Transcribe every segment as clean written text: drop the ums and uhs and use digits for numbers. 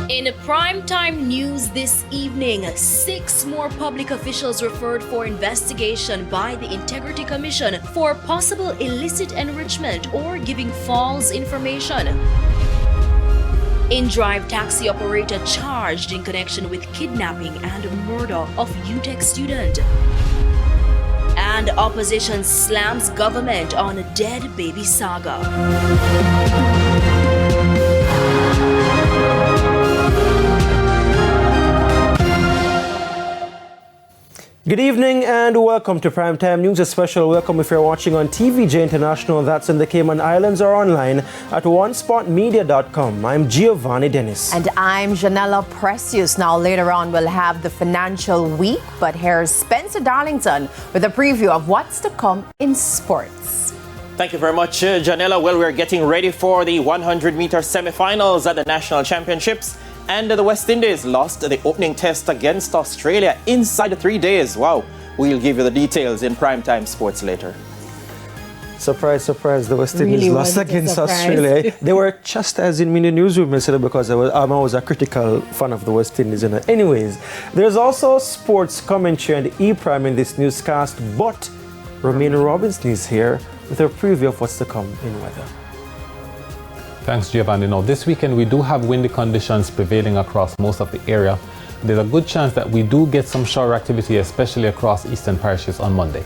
In primetime news this evening, 6 more public officials referred for investigation by the Integrity Commission for possible illicit enrichment or giving false information. In-drive taxi operator charged in connection with kidnapping and murder of UTech student. And opposition slams government on dead baby saga. Good evening and welcome to Primetime News. A special welcome if you're watching on TVJ International, that's in the Cayman Islands, or online at onespotmedia.com. I'm Giovanni Dennis. And I'm Janella Precious. Now later on we'll have the financial week, but here's Spencer Darlington with a preview of what's to come in sports. Thank you very much, Janella. Well, we're getting ready for the 100-meter semifinals at the National Championships. And the West Indies lost the opening test against Australia inside 3 days. Wow. We'll give you the details in Primetime Sports later. Surprise, surprise, the West Indies lost against Australia. They were just as in mini newsroom instead because I'm always a critical fan of the West Indies. Anyways, there's also sports commentary and E-Prime in this newscast, but Romina Robinson is here with a preview of what's to come in weather. Thanks, Giovanni. Now, this weekend we do have windy conditions prevailing across most of the area. There's a good chance that we do get some shower activity, especially across eastern parishes on Monday.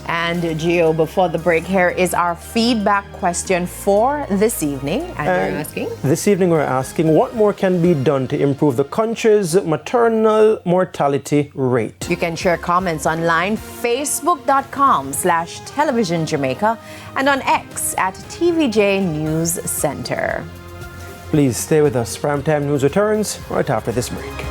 And Gio, before the break, here is our feedback question for this evening. And we're asking? This evening we're asking what more can be done to improve the country's maternal mortality rate. You can share comments online, facebook.com/televisionjamaica and on X at TVJ News Center. Please stay with us. Primetime News returns right after this break.